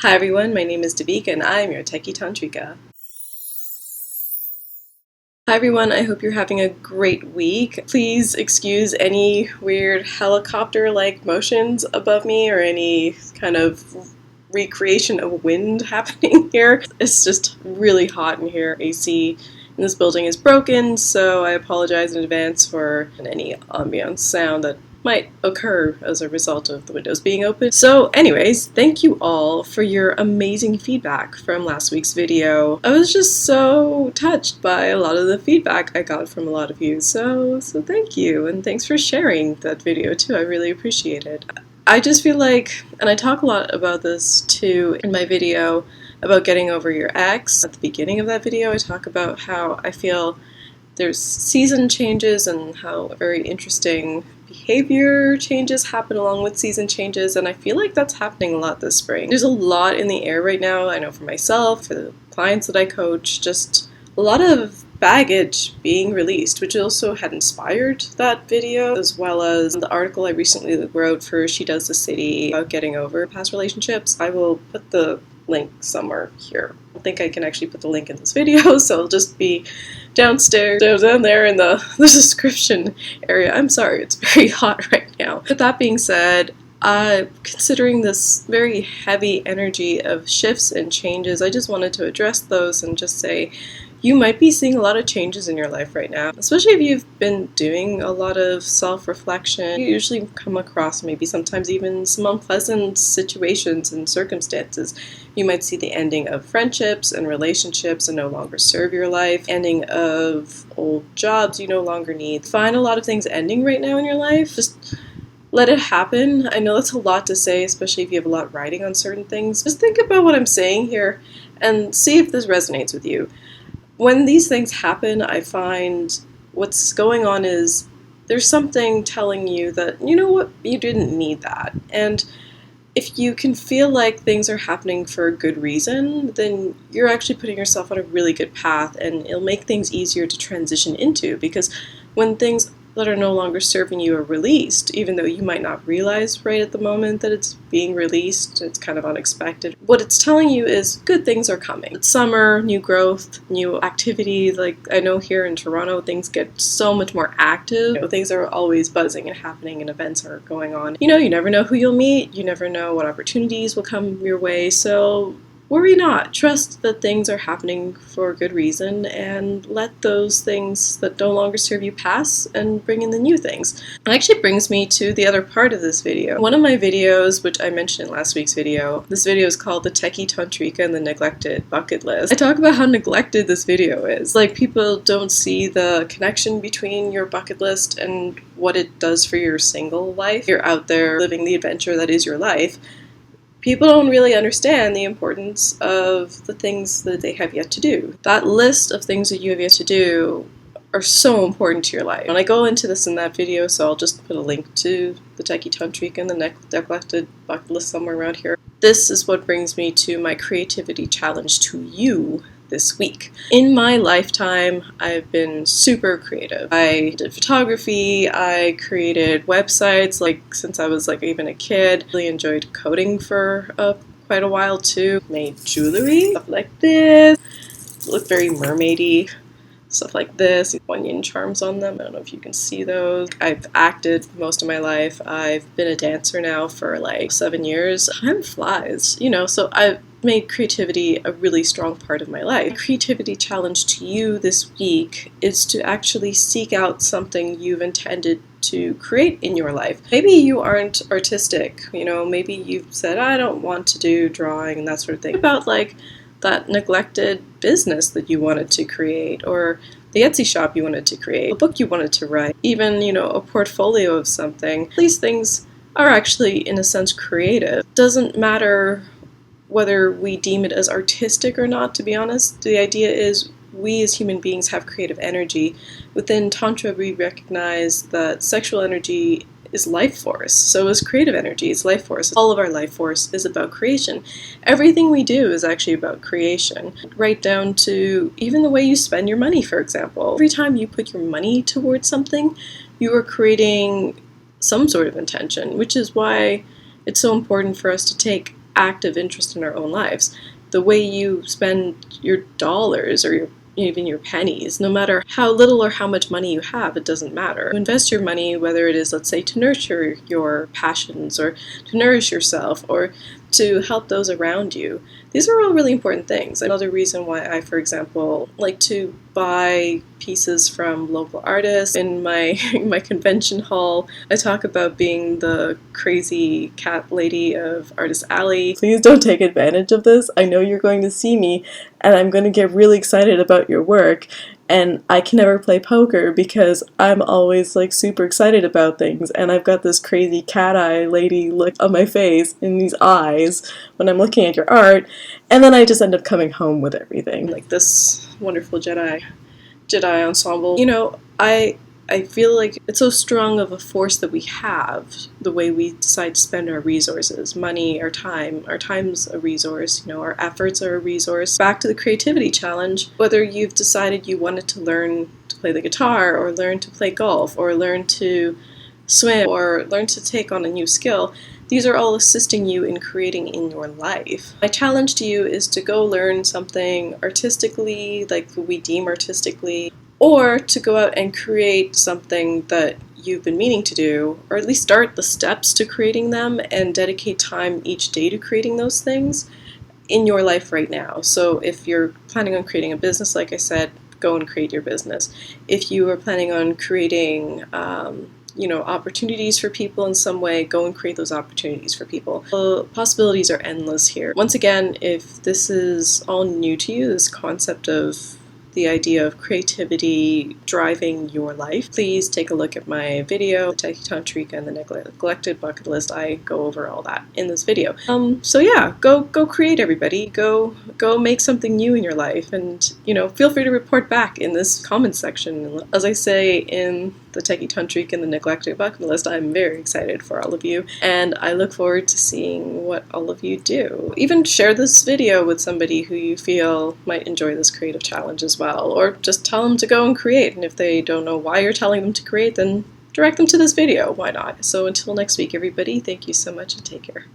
Hi everyone, my name is Devika and I am your Techie Tantrika. Hi everyone, I hope you're having a great week. Please excuse any weird helicopter-like motions above me or any kind of recreation of wind happening here. It's just really hot in here. AC in this building is broken, so I apologize in advance for any ambient sound that might occur as a result of the windows being open. So anyways, thank you all for your amazing feedback from last week's video. I was just so touched by a lot of the feedback I got from a lot of you, so thank you, and thanks for sharing that video too. I really appreciate it. I just feel like, and I talk a lot about this too in my video about getting over your ex. At the beginning of that video I talk about how I feel there's season changes and how very interesting behavior changes happen along with season changes, and I feel like that's happening a lot this spring. There's a lot in the air right now, I know for myself, for the clients that I coach, just a lot of baggage being released, which also had inspired that video, as well as the article I recently wrote for She Does the City about getting over past relationships. I will put the link somewhere here. I don't think I can actually put the link in this video, so it'll just be downstairs, down there in the description area. I'm sorry, it's very hot right now. With that being said, considering this very heavy energy of shifts and changes, I just wanted to address those and just say you might be seeing a lot of changes in your life right now, especially if you've been doing a lot of self-reflection. You usually come across maybe sometimes even some unpleasant situations and circumstances. You might see the ending of friendships and relationships that no longer serve your life, ending of old jobs you no longer need. Find a lot of things ending right now in your life. Just let it happen. I know that's a lot to say, especially if you have a lot riding on certain things. Just think about what I'm saying here and see if this resonates with you. When these things happen, I find what's going on is there's something telling you that, you know what, you didn't need that. And if you can feel like things are happening for a good reason, then you're actually putting yourself on a really good path, and it'll make things easier to transition into, because when things that are no longer serving you are released, even though you might not realize right at the moment that it's being released, it's kind of unexpected. What it's telling you is good things are coming. It's summer, new growth, new activity. Like I know here in Toronto, things get so much more active. You know, things are always buzzing and happening and events are going on. You know, you never know who you'll meet. You never know what opportunities will come your way. So worry not. Trust that things are happening for a good reason, and let those things that no longer serve you pass and bring in the new things. It actually brings me to the other part of this video. One of my videos, which I mentioned in last week's video, this video is called The Techie Tantrika and the Neglected Bucket List. I talk about how neglected this video is. Like, people don't see the connection between your bucket list and what it does for your single life. You're out there living the adventure that is your life. People don't really understand the importance of the things that they have yet to do. That list of things that you have yet to do are so important to your life. And I go into this in that video, so I'll just put a link to the Techie Tantrika and the Neglected Bucket List somewhere around here. This is what brings me to my creativity challenge to you this week. In my lifetime, I've been super creative. I did photography, I created websites, like since I was like even a kid. Really enjoyed coding for quite a while too. Made jewelry, stuff like this. Look very mermaidy. Stuff like this, onion charms on them. I don't know if you can see those. I've acted most of my life. I've been a dancer now for like 7 years. Time flies, you know, so I've made creativity a really strong part of my life. The creativity challenge to you this week is to actually seek out something you've intended to create in your life. Maybe you aren't artistic, you know, maybe you've said, I don't want to do drawing and that sort of thing. About like that neglected business that you wanted to create, or the Etsy shop you wanted to create, a book you wanted to write, even, you know, a portfolio of something. These things are actually, in a sense, creative. It doesn't matter whether we deem it as artistic or not, to be honest. The idea is we as human beings have creative energy. Within Tantra, we recognize that sexual energy is life force. So is creative energy, is life force. All of our life force is about creation. Everything we do is actually about creation. Right down to even the way you spend your money, for example. Every time you put your money towards something, you are creating some sort of intention, which is why it's so important for us to take active interest in our own lives. The way you spend your dollars or even your pennies, no matter how little or how much money you have, it doesn't matter. Invest your money, whether it is, let's say, to nurture your passions or to nourish yourself or to help those around you. These are all really important things. Another reason why I, for example, like to buy pieces from local artists. In my my convention hall, I talk about being the crazy cat lady of Artist Alley. Please don't take advantage of this. I know you're going to see me and I'm going to get really excited about your work, and I can never play poker because I'm always like super excited about things, and I've got this crazy cat eye lady look on my face in these eyes when I'm looking at your art, and then I just end up coming home with everything. Like this wonderful Jedi ensemble. You know, I feel like it's so strong of a force that we have, the way we decide to spend our resources, money, our time. Our time's a resource, you know, our efforts are a resource. Back to the creativity challenge, whether you've decided you wanted to learn to play the guitar or learn to play golf or learn to swim or learn to take on a new skill, these are all assisting you in creating in your life. My challenge to you is to go learn something artistically, like we deem artistically, or to go out and create something that you've been meaning to do, or at least start the steps to creating them and dedicate time each day to creating those things in your life right now. So if you're planning on creating a business, like I said, go and create your business. If you are planning on creating opportunities for people in some way, go and create those opportunities for people. The possibilities are endless here. Once again, if this is all new to you, this concept of the idea of creativity driving your life, please take a look at my video, the Techie Tantrika and the Neglected Bucket List. I go over all that in this video. So yeah, go create, everybody. Go make something new in your life, and feel free to report back in this comment section. As I say in the Techie Tantrika and the Neglected Bucket List, I'm very excited for all of you, and I look forward to seeing what all of you do. Even share this video with somebody who you feel might enjoy this creative challenge as well, or just tell them to go and create, and if they don't know why you're telling them to create, then direct them to this video. Why not? So until next week, everybody, thank you so much and take care.